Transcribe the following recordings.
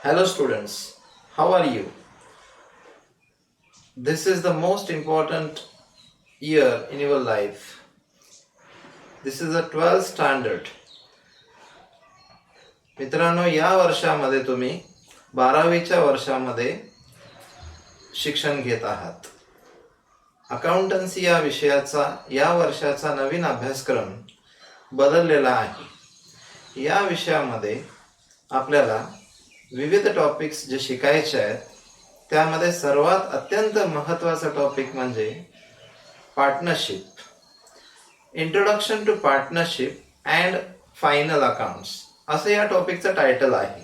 Hello students, how are you? This is the most important year in your life. This is the 12th standard. मित्रांनो, या वर्षामध्ये तुम्ही 12वीच्या वर्षामध्ये शिक्षण घेत आहात. अकाउंटन्सी या विषयाचा या वर्षाचा नवीन अभ्यासक्रम बदललेला आहे. या विषयामध्ये आपल्याला विविध टॉपिक्स जे शिकायचे आहेत त्यामध्ये सर्वात अत्यंत महत्त्वाचा टॉपिक म्हणजे partnership. Introduction to partnership and final accounts असं या टॉपिकचं टायटल आहे.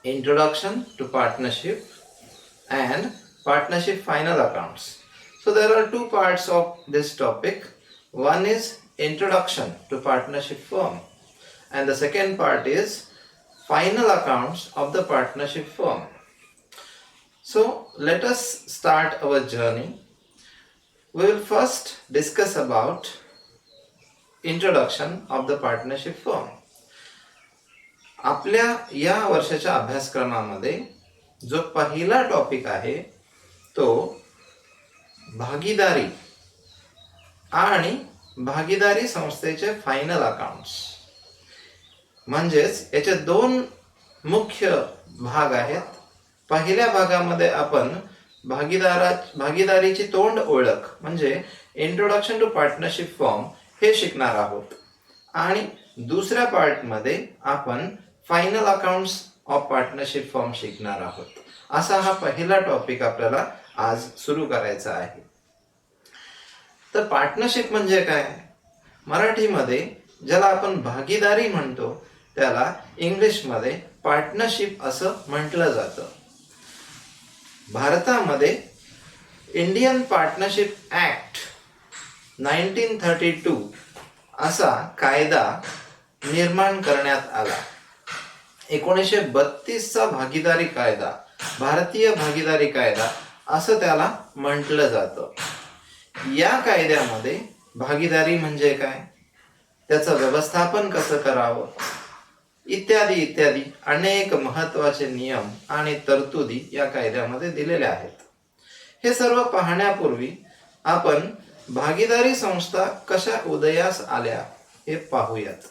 Introduction to partnership and partnership final accounts. So there are two parts of this topic. One is introduction to partnership firm and the second part is final accounts of the partnership firm. So let us start our journey. We will first discuss about introduction of the partnership firm. आपल्या या वर्षाच्या अभ्यासक्रमामध्ये जो पहिला topic आहे तो भागीदारी आणि भागीदारी संस्थेचे फायनल अकाउंट्स. म्हणजेच याचे दोन मुख्य भाग आहेत. पहिल्या भागामध्ये आपण भागीदारीची तोंड ओळख म्हणजे इंट्रोडक्शन टू पार्टनरशिप फॉर्म हे शिकणार आहोत आणि दुसऱ्या पार्टमध्ये आपण final accounts of partnership form शिकणार आहोत. असा हा पहिला टॉपिक आपल्याला आज सुरू करायचा आहे. तर पार्टनरशिप म्हणजे काय? मराठीमध्ये ज्याला आपण भागीदारी म्हणतो त्याला इंग्लिशमध्ये पार्टनरशिप असं म्हटलं जातं. भारतामध्ये इंडियन पार्टनरशिप ऍक्ट 1932 असा कायदा निर्माण करण्यात आला. 1932चा भागीदारी कायदा, भारतीय भागीदारी कायदा असं त्याला म्हटलं जातं. या कायद्यामध्ये भागीदारी म्हणजे काय, त्याचं व्यवस्थापन कसं करावं इत्यादी इत्यादी अनेक महत्त्वाचे नियम आणि तरतुदी या कायद्यामध्ये दिलेल्या आहेत. हे सर्व पाहण्यापूर्वी आपण भागीदारी संस्था कशा उदयास आल्या हे पाहूयात.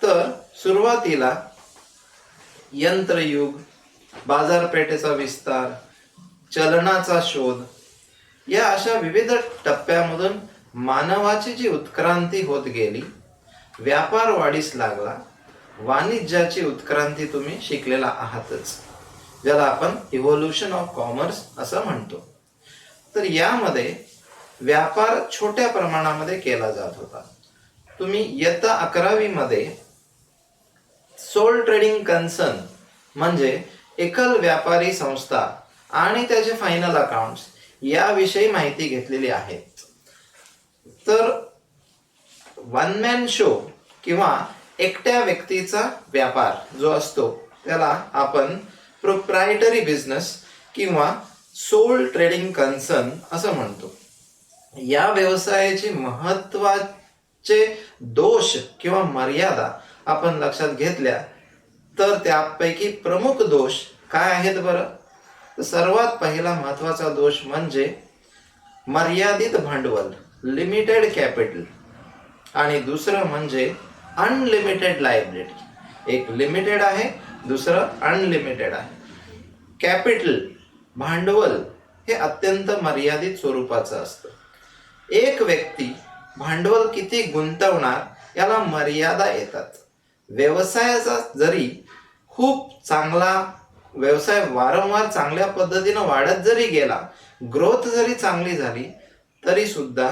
तर सुरुवातीला यंत्रयुग, बाजारपेठेचा विस्तार, चलनाचा शोध या अशा विविध टप्प्यामधून मानवाची जी उत्क्रांती होत गेली, व्यापार वाढीस लागला, वाणिज्याची उत्क्रांती तुम्ही शिकलेला आहातच, ज्याला आपण इव्होल्युशन ऑफ कॉमर्स असं म्हणतो. तर यामध्ये व्यापार छोट्या प्रमाणामध्ये केला जात होता. तुम्ही इयत्ता 11वी मध्ये सोल ट्रेडिंग कन्सर्न म्हणजे एकल व्यापारी संस्था आणि त्याचे फायनल अकाउंट्स याविषयी माहिती घेतलेली आहे. तर वन मॅन शो किंवा एकट्या व्यक्तीचा व्यापार जो असतो त्याला आपण प्रोप्रायटरी बिझनेस किंवा सोल ट्रेडिंग कन्सर्न असं म्हणतो. या व्यवसायाचे महत्वाचे दोष किंवा मर्यादा आपण लक्षात घेतल्या तर त्यापैकी प्रमुख दोष काय आहेत बरं? सर्वात पहिला महत्वाचा दोष म्हणजे मर्यादित भांडवल, लिमिटेड कॅपिटल, आणि दुसरं म्हणजे अनलिमिटेड लायबिलिटी. एक लिमिटेड आहे, दुसरं अनलिमिटेड आहे. कॅपिटल भांडवल हे अत्यंत मर्यादित स्वरूपाचं असतं. एक व्यक्ती भांडवल किती गुंतवणार याला मर्यादा येतात. व्यवसायाचा जरी खूप चांगला व्यवसाय वारंवार चांगल्या पद्धतीनं वाढत जरी गेला, ग्रोथ जरी चांगली झाली तरी सुद्धा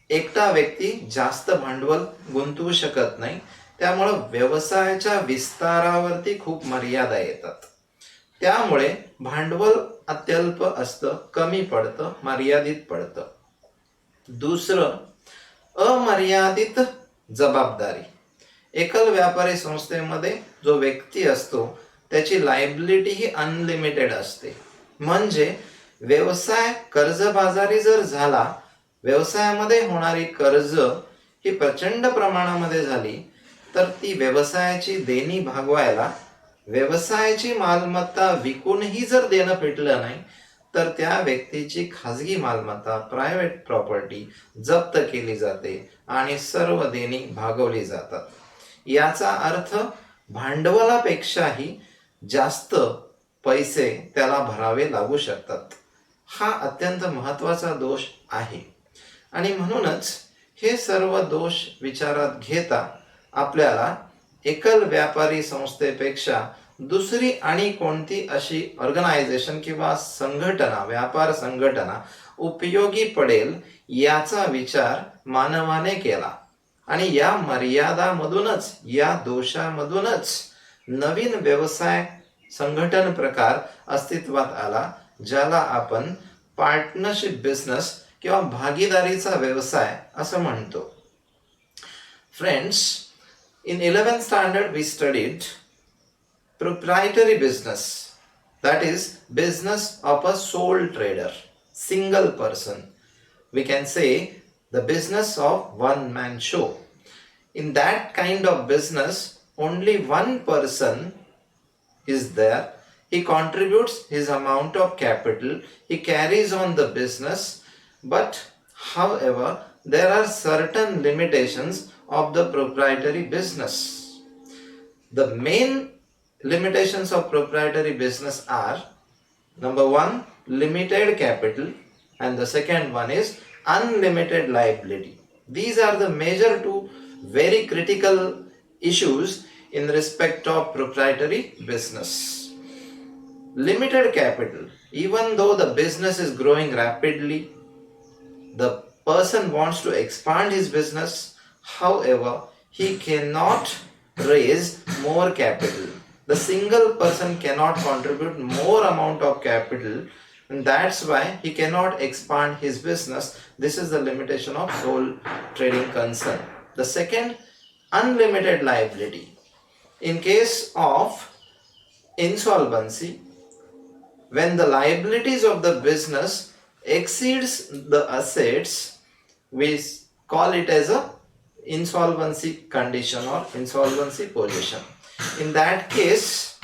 एकटा व्यक्ती जास्त भांडवल गुंतवू शकत नाही. त्यामुळं व्यवसायाच्या विस्तारावरती खूप मर्यादा येतात. त्यामुळे भांडवल अत्यल्प असतं, कमी पडतं, मर्यादित पडतं. दुसरं अमर्यादित जबाबदारी. एकल व्यापारी संस्थेमध्ये जो व्यक्ती असतो त्याची लायबिलिटी ही अनलिमिटेड असते. म्हणजे व्यवसाय कर्जबाजारी जर झाला, व्यवसायामध्ये होणारी कर्ज ही प्रचंड प्रमाणामध्ये झाली तर ती व्यवसायाची देणी भागवायला व्यवसायाची मालमत्ता विकूनही जर देणं फिटलं नाही तर त्या व्यक्तीची खाजगी मालमत्ता प्रायव्हेट प्रॉपर्टी जप्त केली जाते आणि सर्व देणी भागवली जातात. याचा अर्थ भांडवलापेक्षाही जास्त पैसे त्याला भरावे लागू शकतात. हा अत्यंत महत्त्वाचा दोष आहे आणि म्हणूनच हे सर्व दोष विचारात घेता आपल्याला एकल व्यापारी संस्थेपेक्षा दुसरी आणि कोणती अशी ऑर्गनायझेशन किंवा संघटना, व्यापार संघटना उपयोगी पडेल याचा विचार मानवाने केला आणि या मर्यादामधूनच, या दोषामधूनच नवीन व्यवसाय संघटन प्रकार अस्तित्वात आला, ज्याला आपण पार्टनरशिप बिझनेस किंवा भागीदारीचा व्यवसाय असं म्हणतो. Friends, in 11th standard we studied proprietary business, that is business of a sole trader, single person. We can say the business of one man show. In that kind of business only one person is there. He contributes his amount of capital, he carries on the business, but however there are certain limitations of the proprietary business. The main limitations of proprietary business are: number one, limited capital, and the second one is unlimited liability. These are the major two very critical issues in respect of proprietary business. Limited capital. Even though the business is growing rapidly, the person wants to expand his business, however, he cannot raise more capital. The single person cannot contribute more amount of capital, and that's why he cannot expand his business. This is the limitation of sole trading concern. The second, unlimited liability. In case of insolvency, when the liabilities of the business exceeds the assets, we call it as a insolvency condition or insolvency position. In that case,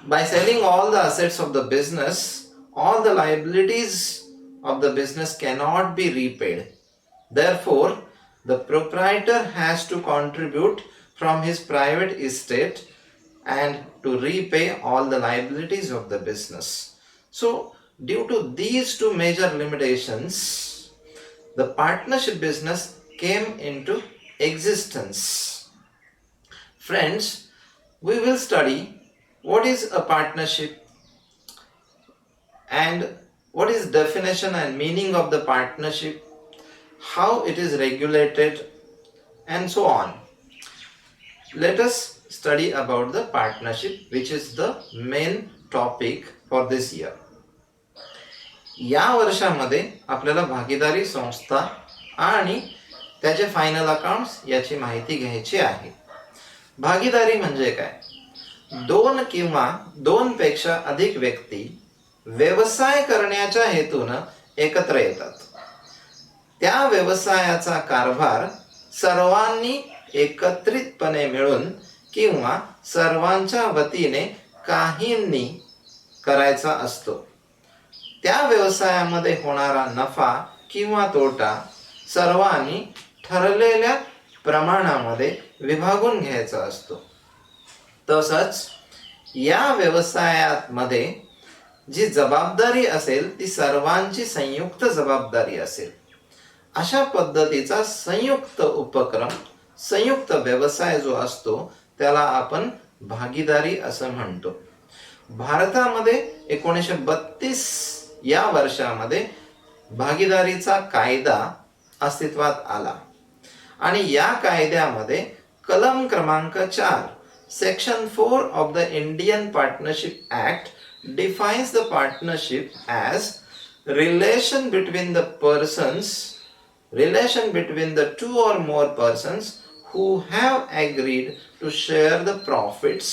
by selling all the assets of the business, all the liabilities of the business cannot be repaid. Therefore, the proprietor has to contribute from his private estate and to repay all the liabilities of the business. So, due to these two major limitations, the partnership business came into existence. Friends, we will study what is a partnership and what is definition and meaning of the partnership, how it is regulated, and so on. Let us study about the partnership, which is the main topic for this year. या वर्षामध्ये आपल्याला भागीदारी संस्था आणि त्याचे final accounts याची माहिती घ्यायची आहे. भागीदारी म्हणजे काय? दोन किंवा दोन पेक्षा अधिक व्यक्ती व्यवसाय करण्याच्या हेतून एकत्र येतात. त्या व्यवसायाचा कारभार सर्वांनी एकत्रितपणे मिळून किंवा सर्वांच्या वतीने काहींनी करायचा असतो. त्या व्यवसायामध्ये होणारा नफा किंवा तोटा सर्वांनी ठरलेल्या प्रमाणामध्ये विभागून घ्यायचा असतो. तसंच या व्यवसायामध्ये जी जबाबदारी असेल ती सर्वांची संयुक्त जबाबदारी असेल. अशा पद्धतीचा संयुक्त उपक्रम, संयुक्त व्यवसाय जो असतो त्याला आपण भागीदारी असं म्हणतो. भारतामध्ये 1932 या वर्षामध्ये भागीदारीचा कायदा अस्तित्वात आला आणि या कायद्यामध्ये कलम क्रमांक 4 section 4 of the Indian partnership act defines the partnership as relation between the two or more persons who have agreed to share the profits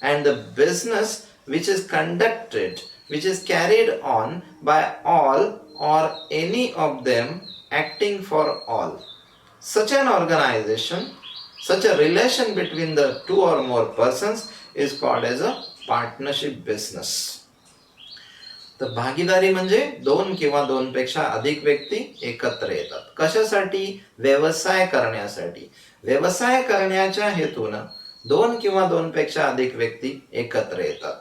and the business which is conducted, which is carried on by all or any of them acting for all. Such an organization, Such a relation between the two or more persons is called as a partnership business. तर भागीदारी म्हणजे दोन किंवा दोन पेक्षा अधिक व्यक्ती एकत्र येतात. कशासाठी? व्यवसाय करण्यासाठी. व्यवसाय करण्याच्या हेतूनं दोन किंवा दोन पेक्षा अधिक व्यक्ती एकत्र येतात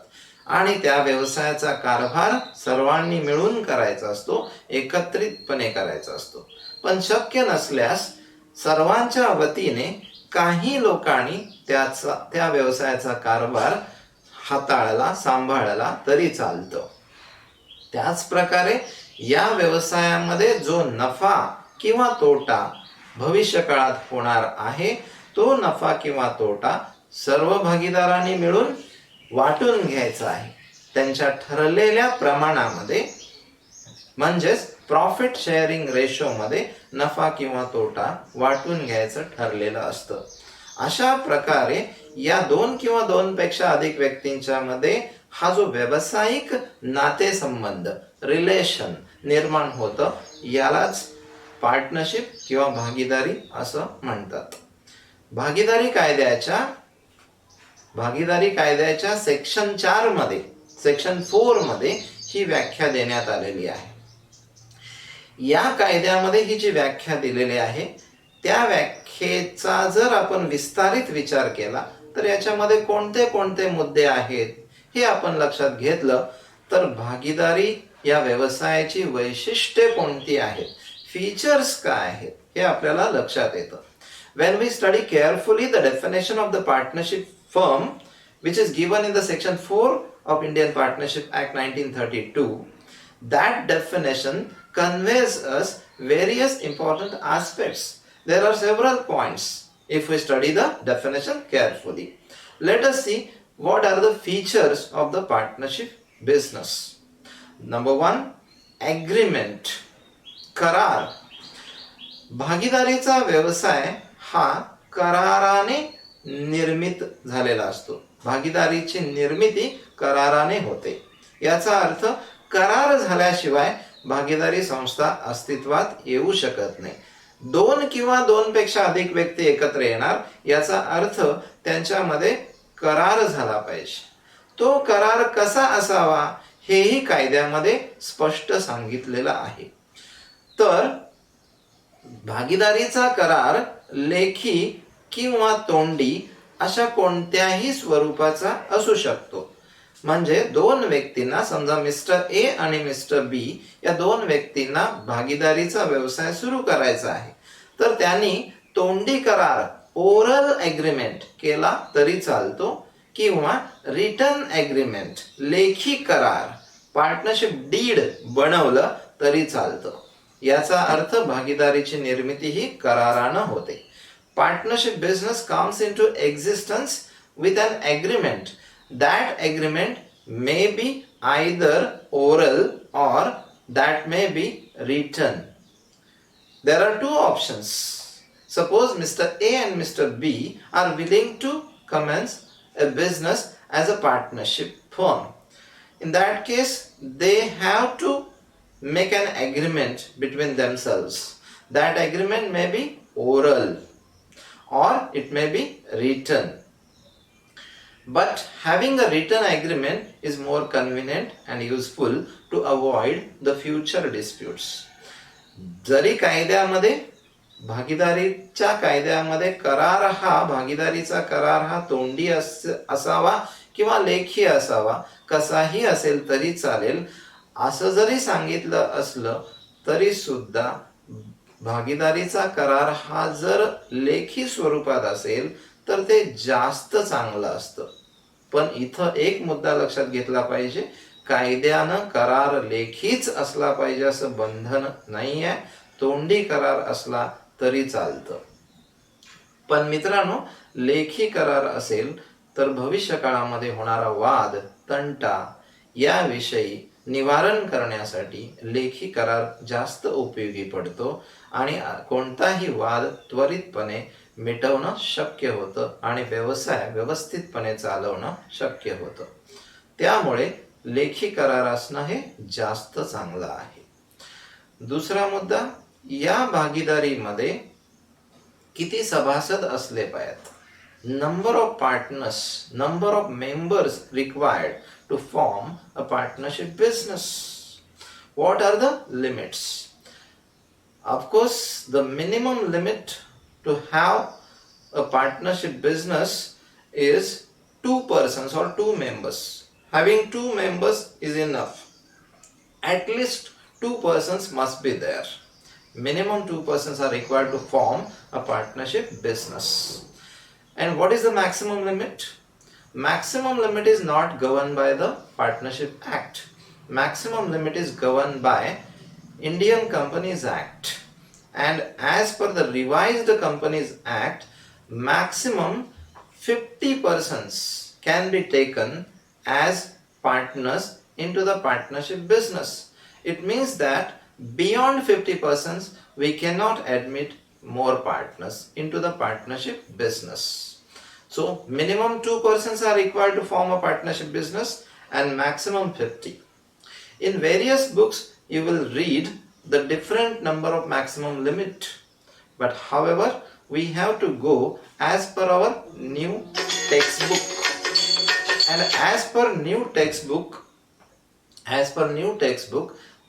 आणि त्या व्यवसायाचा कारभार सर्वांनी मिळून करायचा असतो, एकत्रितपणे करायचा असतो. पण शक्य नसल्यास सर्वांच्या वतीने काही लोकांनी त्या व्यवसायाचा कारभार हाताळला, सांभाळला तरी चालतं. त्याच प्रकारे या व्यवसायामध्ये जो नफा किंवा तोटा भविष्य काळात होणार आहे, तो नफा किंवा तोटा सर्व भागीदारांनी मिळून वाटून घ्यायचा आहे. त्यांच्या ठरलेल्या प्रमाणामध्ये, म्हणजेच प्रॉफिट शेअरिंग रेशोमध्ये नफा किंवा तोटा वाटून घ्यायचं ठरलेलं असतं. अशा प्रकारे या दोन किंवा दोन पेक्षा अधिक व्यक्तींच्या मध्ये हा जो व्यावसायिक नातेसंबंध, रिलेशन निर्माण होतं, यालाच पार्टनरशिप किंवा भागीदारी असं म्हणतात. भागीदारी कायद्याच्या सेक्शन 4 मध्ये, सेक्शन 4 मध्ये ही व्याख्या देण्यात आलेली आहे. या कायद्यामध्ये ही जी व्याख्या दिलेली आहे, त्या व्याख्येचा जर आपण विस्तारित विचार केला तर याच्यामध्ये कोणते कोणते मुद्दे आहेत हे आपण लक्षात घेतलं तर भागीदारी या व्यवसायाची वैशिष्ट्ये कोणती आहेत, फीचर्स काय आहेत हे आपल्याला लक्षात येतं. When we study carefully the definition of the partnership firm, which is given in the section 4 of Indian Partnership Act 1932, that definition conveys us various important aspects. There are several points if we study the definition carefully. Let us see what are the features of the partnership business. Number 1, agreement, करार. भागीदारीचा व्यवसाय हा कराराने निर्मित झालेला असतो. भागीदारीची निर्मिती कराराने होते. याचा अर्थ करार झाल्याशिवाय भागीदारी संस्था अस्तित्वात येऊ शकत नाही. दोन किंवा दोन पेक्षा अधिक व्यक्ती एकत्र येणार, याचा अर्थ त्यांच्यामध्ये करार झाला पाहिजे. तो करार कसा असावा हेही कायद्यामध्ये स्पष्ट सांगितलेलं आहे. तर भागीदारीचा करार लेखी किंवा तोंडी अशा कोणत्याही स्वरूपाचा असू शकतो. म्हणजे दोन व्यक्तींना, समजा मिस्टर ए आणि मिस्टर बी या दोन व्यक्तींना भागीदारीचा व्यवसाय सुरू करायचा आहे, तर त्यांनी तोंडी करार, ओरल एग्रीमेंट केला तरी चालतो किंवा रिटन एग्रीमेंट, लेखी करार, पार्टनरशिप डीड बनवलं तरी चालतं. याचा अर्थ भागीदारीची निर्मिती ही करारानं होते. Partnership business comes into existence with an agreement. That agreement may be either oral or that may be written. There are two options. Suppose Mr. A and Mr. B are willing to commence a business as a partnership firm. In that case, they have to make an agreement between themselves. That agreement may be oral or it may be written. But having a written agreement is more convenient and useful to avoid the future disputes. जरी कायद्यामध्ये, भागीदारीच्या कायद्यामध्ये भागीदारीचा करार हा तोंडी असावा किंवा लेखी असावा, कसाही असेल तरी चालेल, असं जरी सांगितलं असलं तरी सुद्धा भागीदारीचा करार हा जर लेखी स्वरूपात असेल तर ते जास्त चांगलं असतं. पण इथं एक मुद्दा लक्षात घेतला पाहिजे, कायद्यानं करार लेखीच असला पाहिजे असं बंधन नाही आहे. तोंडी करार असला तरी चालतं. पण मित्रांनो, लेखी करार असेल तर भविष्य काळामध्ये होणारा वाद, तंटा याविषयी निवारण करण्यासाठी लेखी करार जास्त उपयोगी पडतो आणि कोणताही वाद त्वरितपणे मिटवणं शक्य होतं आणि व्यवसाय व्यवस्थितपणे चालवणं शक्य होतं. त्यामुळे लेखी करार असणं हे जास्त चांगलं आहे. दुसरा मुद्दा, या भागीदारीमध्ये किती सभासद असले पाहिजेत, number of partners, number of members required to form a partnership business. What are the limits? Of course, the minimum limit to have a partnership business is 2 persons or 2 members. Having 2 members is enough. At least 2 persons must be there. Minimum 2 persons are required to form a partnership business. And what is the maximum limit? Maximum limit is not governed by the Partnership Act. Maximum limit is governed by Indian Companies Act. And as per the revised Companies Act, maximum 50 persons can be taken as partners into the partnership business. It means that beyond 50 persons, we cannot admit more partners into the partnership business. So minimum 2 persons are required to form a partnership business and maximum 50. In various books you will read the different number of maximum limit, but however we have to go as per our new textbook, and as per new textbook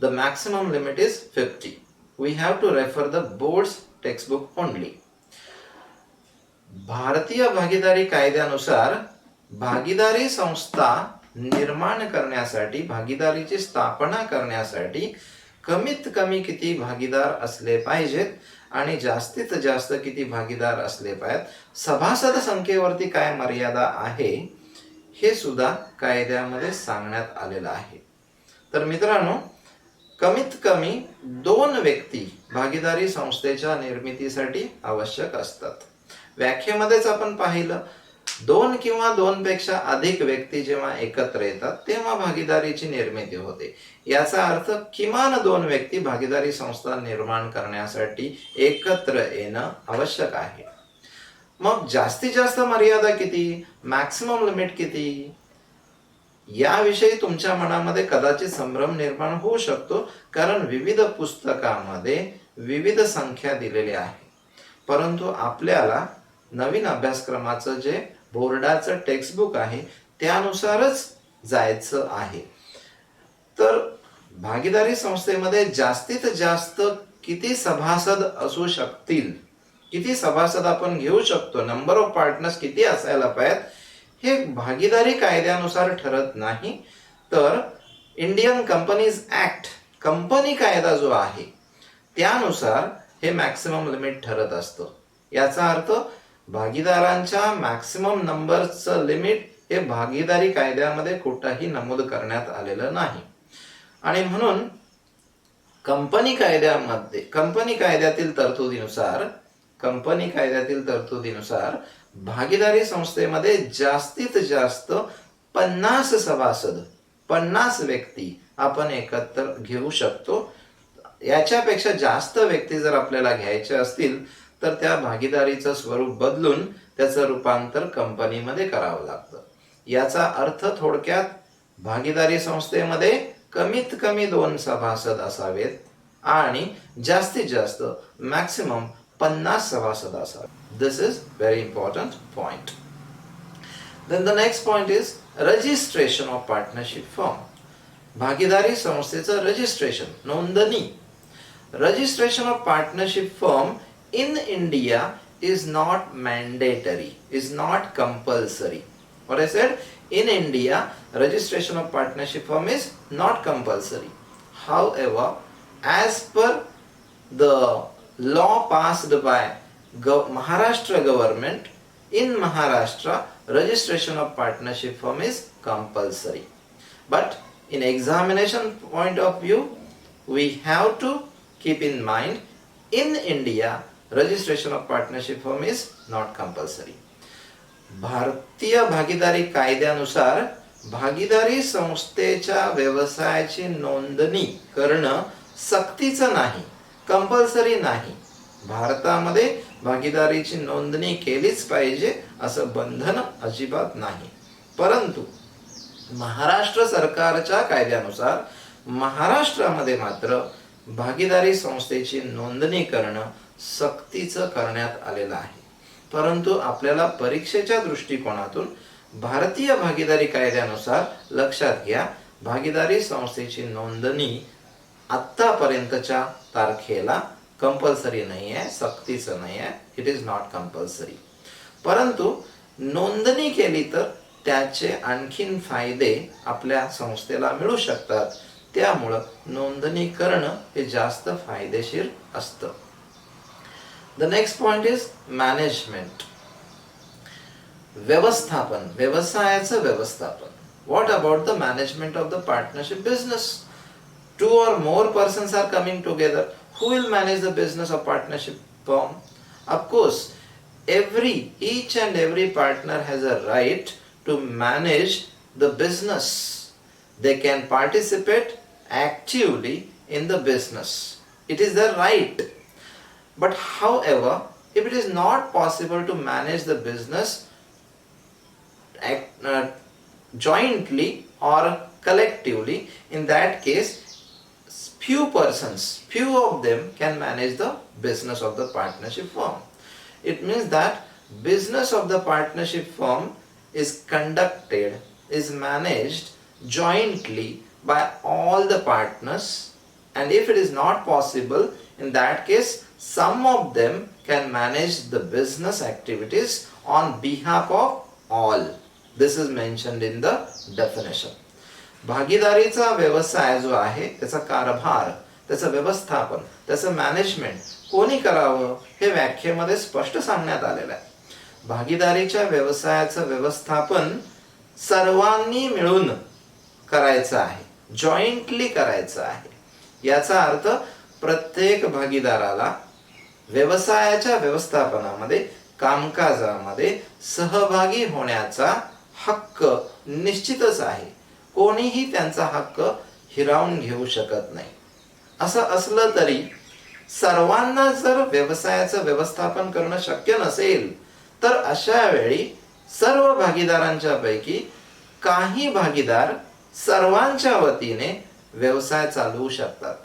the maximum limit is 50. We have to refer the board's textbook only. भारतीय भागीदारी कायद्यानुसार भागीदारी संस्था निर्माण करण्यासाठी, भागीदारीची स्थापना करण्यासाठी कमीत कमी किती भागीदार असले पाहिजेत आणि जास्तीत जास्त किती भागीदार असले पाहिजेत, सभासद संख्येवरती काय मर्यादा आहे हे सुद्धा कायद्यामध्ये सांगण्यात आलेलं आहे. तर मित्रांनो, कमीत कमी 2 व्यक्ती भागीदारी संस्थेच्या निर्मितीसाठी आवश्यक असतात. व्याख्येमध्येच आपण पाहिलं, 2 किंवा 2 पेक्षा अधिक व्यक्ती जेव्हा एकत्र येतात तेव्हा भागीदारीची निर्मिती होते. याचा अर्थ किमान 2 व्यक्ती भागीदारी संस्था निर्माण करण्यासाठी एकत्र येणं आवश्यक आहे. मग जास्तीत जास्त मर्यादा किती, मॅक्सिमम लिमिट किती, याविषयी तुमच्या मनामध्ये कदाचित संभ्रम निर्माण होऊ शकतो, कारण विविध पुस्तकामध्ये विविध संख्या दिलेल्या आहे. परंतु आपल्याला नवीन अभ्यासक्रमाचं जे बोर्डाचं टेक्स्टबुक आहे त्यानुसारच जायचं आहे. तर भागीदारी संस्थेमध्ये जास्तीत जास्त किती सभासद असू शकतील, किती सभासद आपण घेऊ शकतो, नंबर ऑफ पार्टनर्स किती असायला पाहिजेत, हे भागीदारी कायद्यानुसार ठरत नाही, तर इंडियन कंपनीज ऍक्ट, कंपनी कायदा जो आहे त्यानुसार हे मॅक्सिमम लिमिट ठरत असतं. याचा अर्थ भागीदारांच्या मॅक्सिमम नंबरचं लिमिट हे भागीदारी कायद्यामध्ये कुठेही नमूद करण्यात आलेलं नाही. आणि म्हणून कंपनी कायद्यातील तरतुदीनुसार भागीदारी संस्थेमध्ये जास्तीत जास्त 50 सभासद, 50 व्यक्ती आपण एकत्र घेऊ शकतो. याच्यापेक्षा जास्त व्यक्ती जर आपल्याला घ्यायचे असतील तर त्या भागीदारीचं स्वरूप बदलून त्याचं रूपांतर कंपनीमध्ये करावं लागतं. याचा अर्थ थोडक्यात भागीदारी संस्थेमध्ये कमीत कमी 2 सभासद असावेत आणि जास्तीत जास्त मॅक्सिमम 50 सभासद असावेत. This is very important point. Then the next point is registration of partnership firm. भागीदारी संस्थेचं रजिस्ट्रेशन, नोंदणी. Registration of partnership firm in India is not mandatory, is not compulsory. What I said, in India registration of partnership firm is not compulsory. However, as per the law passed by Maharashtra government, in Maharashtra registration of partnership firm is compulsory. But in examination point of view, we have to keep in mind, in India registration of partnership firm is not compulsory. भारतीय भागीदारी कायद्यानुसार भागीदारी संस्थेच्या व्यवसायाची नोंदणी करणं सक्तीचं नाही, कंपल्सरी नाही. भारतामध्ये भागीदारीची नोंदणी केलीच पाहिजे असं बंधन अजिबात नाही. परंतु महाराष्ट्र सरकारच्या कायद्यानुसार महाराष्ट्रामध्ये मात्र भागीदारी संस्थेची नोंदणी करणं सक्तीचं करण्यात आलेलं आहे. परंतु आपल्याला परीक्षेच्या दृष्टिकोनातून भारतीय भागीदारी कायद्यानुसार लक्षात घ्या, भागीदारी संस्थेची नोंदणी आत्तापर्यंतच्या तारखेला कंपल्सरी नाही आहे, सक्तीचं नाही आहे, इट इज नॉट कंपल्सरी. परंतु नोंदणी केली तर त्याचे आणखीन फायदे आपल्या संस्थेला मिळू शकतात. त्यामुळं नोंदणी करणं हे जास्त फायदेशीर असतं. The next point is management. व्यवस्थापन, व्यवसायाचं व्यवस्थापन. What about the management of the partnership business? 2 or more persons are coming together. Who will manage the business of partnership firm? Of course, each and every partner has a right to manage the business. They can participate actively in the business. It is their right. But however, if it is not possible to manage the business jointly or collectively, in that case, few of them can manage the business of the partnership firm. It means that business of the partnership firm is conducted, is managed jointly by all the partners, and if it is not possible, in that case, some of them can manage the business activities on behalf of all. This is mentioned in the definition. भागीदारीचा व्यवसाय जो आहे त्याचा कारभार, त्याचं व्यवस्थापन, त्याचं management कोणी करावं हे व्याख्येमध्ये स्पष्ट सांगण्यात आलेलं आहे. भागीदारीच्या व्यवसायाचं व्यवस्थापन सर्वांनी मिळून करायचं आहे, जॉईंटली करायचं आहे. याचा अर्थ प्रत्येक भागीदाराला व्यवसायाच्या व्यवस्थापनामध्ये, कामकाजामध्ये सहभागी होण्याचा हक्क निश्चितच आहे. कोणीही त्यांचा हक्क हिरावून घेऊ शकत नाही. असं असलं तरी सर्वांना जर व्यवसायाचं व्यवस्थापन करणं शक्य नसेल तर अशा वेळी सर्व भागीदारांच्या पैकी काही भागीदार सर्वांच्या वतीने व्यवसाय चालवू शकतात.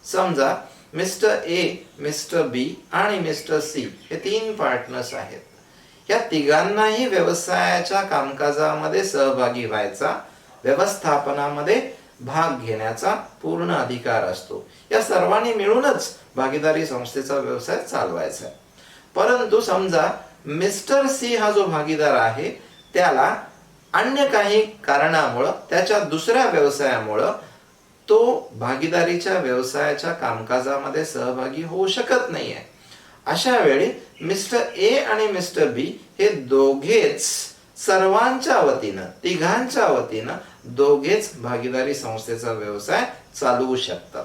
समजा मिस्टर ए, मिस्टर बी आणि मिस्टर सी हे 3 पार्टनर्स आहेत. या तिघांनाही व्यवसायाच्या कामकाजामध्ये सहभागी व्हायचा, व्यवस्थापनामध्ये भाग घेण्याचा पूर्ण अधिकार असतो. या सर्वांनी मिळूनच भागीदारी संस्थेचा व्यवसाय चालवायचा आहे. परंतु समजा मिस्टर सी हा जो भागीदार आहे त्याला अन्य काही कारणामुळं, त्याच्या दुसऱ्या व्यवसायामुळं तो भागीदारीच्या व्यवसायाच्या कामकाजामध्ये सहभागी होऊ शकत नाहीये. अशा वेळी मिस्टर ए आणि मिस्टर बी हे दोघेच सर्वांच्या वतीनं, तिघांच्या वतीनं दोघेच भागीदारी संस्थेचा व्यवसाय चालवू शकतात.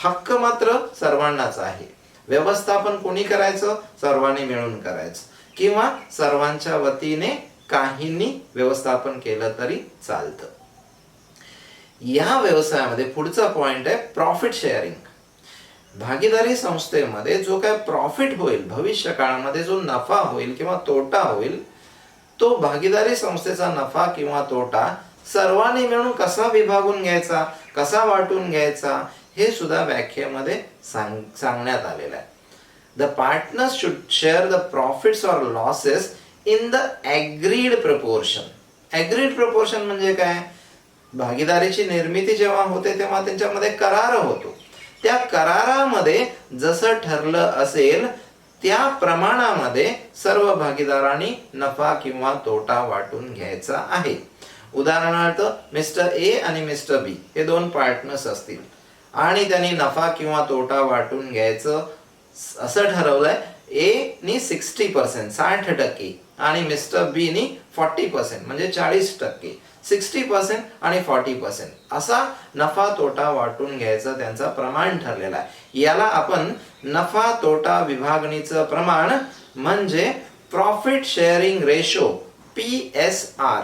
हक्क मात्र सर्वांनाच आहे. व्यवस्थापन कोणी करायचं? सर्वांनी मिळून करायचं, किंवा सर्वांच्या वतीने काहींनी व्यवस्थापन केलं तरी चालतं. या व्यवसायामध्ये पुढचा पॉइंट आहे प्रॉफिट शेअरिंग. भागीदारी संस्थेमध्ये जो काय प्रॉफिट होईल, भविष्य काळामध्ये जो नफा होईल किंवा तोटा होईल, तो भागीदारी संस्थेचा नफा किंवा तोटा सर्वांनी मिळून कसा विभागून घ्यायचा, कसा वाटून घ्यायचा हे सुद्धा व्याख्येमध्ये सांगण्यात आलेलं आहे. The partners should share the profits or losses in the agreed proportion. Agreed proportion म्हणजे काय? भागीदारीची निर्मिती जेव्हा होते तेव्हा त्यांच्यामध्ये करार होतो. त्या करारामध्ये जसं ठरलं असेल त्या प्रमाणामध्ये सर्व भागीदारांनी नफा किंवा तोटा वाटून घ्यायचा आहे. उदाहरणार्थ मिस्टर ए आणि मिस्टर बी हे 2 पार्टनर्स असतील आणि त्यांनी नफा किंवा तोटा वाटून घ्यायचं असं ठरवलंय. ए नी 60%, 60% आणि मिस्टर बी नी 40% म्हणजे 40%, 60% आणि 40% असा नफा तोटा वाटून घ्यायचं त्यांचं प्रमाण ठरलेलं आहे. याला आपण नफा तोटा विभागणीचं प्रमाण म्हणजे profit sharing ratio, PSR,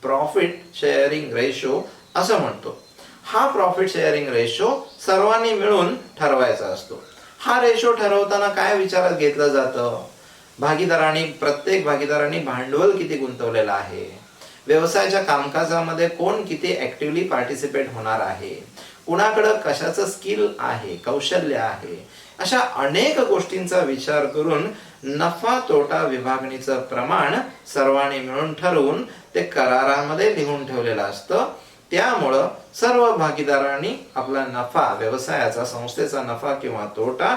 profit sharing ratio असं म्हणतो. हा प्रॉफिट शेअरिंग रेशो सर्वांनी मिळून ठरवायचा असतो. हा रेशो ठरवताना काय विचारात घेतलं जातं? प्रत्येक भागीदारांनी भांडवल किती गुंतवलेलं आहे, व्यवसायाच्या कामकाजामध्ये कोण किती ऍक्टिव्हली पार्टिसिपेट होणार आहे, कुणाकडं कशाचं स्किल आहे, कौशल्य आहे, अशा अनेक गोष्टींचा विचार करून नफा तोटा विभागणीचं प्रमाण सर्वांनी मिळून ठरवून ते करारामध्ये लिहून ठेवलेलं असतं. त्यामुळं सर्व भागीदारांनी आपला नफा, व्यवसायाचा, संस्थेचा नफा किंवा तोटा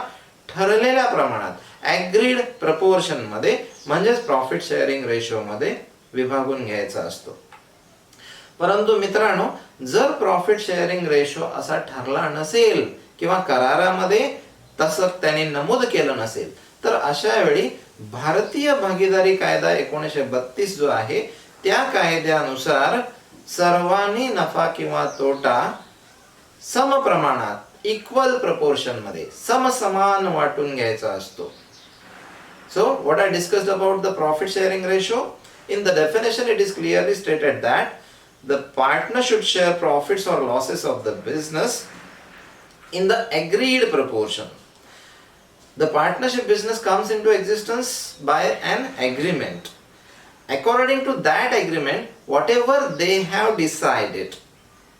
ठरलेल्या प्रमाणात ॲग्रीड प्रपोर्शन मध्ये म्हणजेच प्रॉफिट शेअरिंग रेशो मध्ये विभागून घ्यायचा असतो. परंतु मित्रांनो, जर प्रॉफिट शेअरिंग रेशो असा ठरला नसेल किंवा करारामध्ये तसं त्यांनी नमूद केलं नसेल तर अशा वेळी भारतीय भागीदारी कायदा 1932 जो आहे त्या कायद्यानुसार सर्वांनी नफा किंवा तोटा समप्रमाणात इक्वल प्रपोर्शन मध्ये समसमान वाटून घ्यायचा असतो. So what I discussed about the profit sharing ratio, in the definition it is clearly stated that the partner should share profits or losses of the business in the agreed proportion. The partnership business comes into existence by an agreement. According to that agreement, whatever they have decided,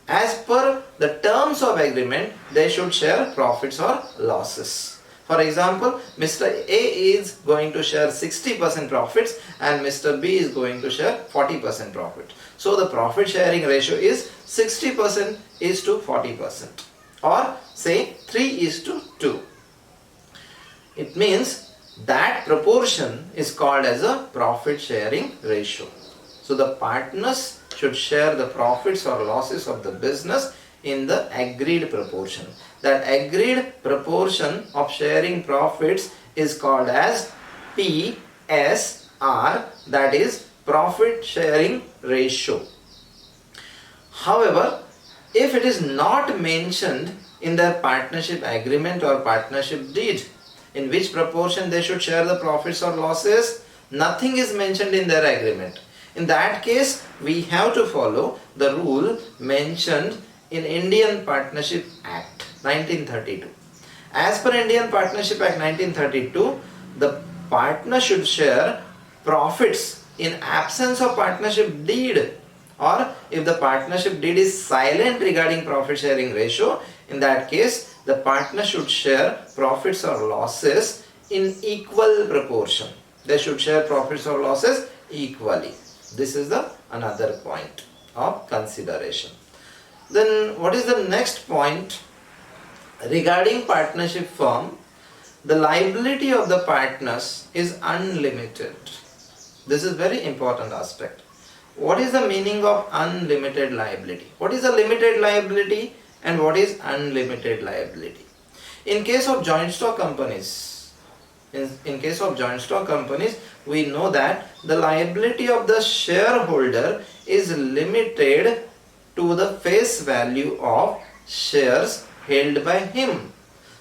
as per the terms of agreement, they should share profits or losses. For example, Mr. A is going to share 60% profits and Mr. B is going to share 40% profit. So the profit sharing ratio is 60% is to 40%, or say 3 is to 2. It means that proportion is called as a profit sharing ratio. So the partners should share the profits or losses of the business in the agreed proportion. That agreed proportion of sharing profits is called as PSR, that is profit sharing ratio. However, if it is not mentioned in their partnership agreement or partnership deed in which proportion they should share the profits or losses, nothing is mentioned in their agreement. In that case, we have to follow the rule mentioned in Indian Partnership Act 1932. As per Indian Partnership Act 1932, the partner should share profits in absence of partnership deed, or if the partnership deed is silent regarding profit sharing ratio, in that case the partner should share profits or losses in equal proportion. They should share profits or losses equally. This is the another point of consideration. Then what is the next point? Regarding partnership firm, the liability of the partners is unlimited. This is very important aspect. What is the meaning of unlimited liability? What is a limited liability and what is unlimited liability? In case of joint stock companies, we know that the liability of the shareholder is limited to the face value of shares held by him.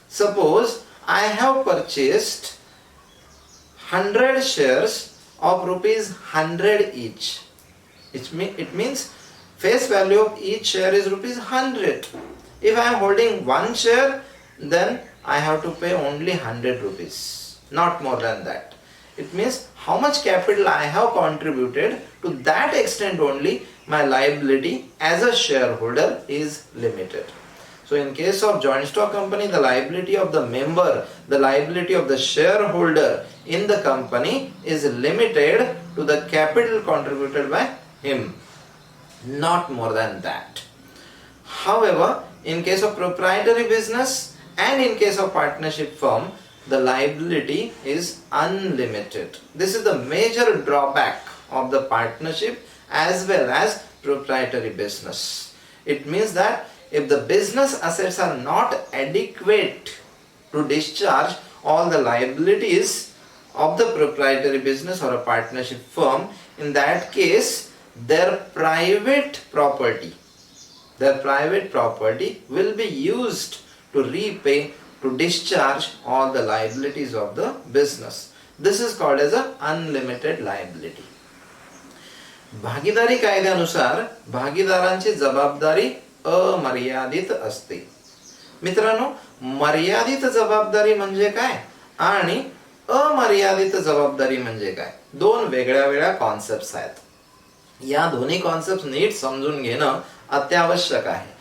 Suppose I have purchased 100 shares of rupees 100 each. It means face value of each share is rupees 100. If I am holding one share, then I have to pay only 100 rupees, not more than that. It means how much capital I have contributed, to that extent only my liability as a shareholder is limited. So in case of joint stock company, the liability of the member, the liability of the shareholder in the company is limited to the capital contributed by him, not more than that. However, in case of proprietary business and in case of partnership firm, the liability is unlimited. This is the major drawback of the partnership as well as proprietary business. It means that if the business assets are not adequate to discharge all the liabilities of the proprietary business or a partnership firm, in that case their private property will be used to repay, to discharge all the liabilities of the business. This is called as an unlimited liability. भागीदारी कायद्यानुसार भागीदारांची जबाबदारी अमर्यादित असते. मित्रांनो, मर्यादित जबाबदारी म्हणजे काय आणि अमर्यादित जबाबदारी म्हणजे काय, दोन वेगळ्या कॉन्सेप्ट्स आहेत. या दोन्ही कॉन्सेप्ट नीट समजून घेणं अत्यावश्यक आहे.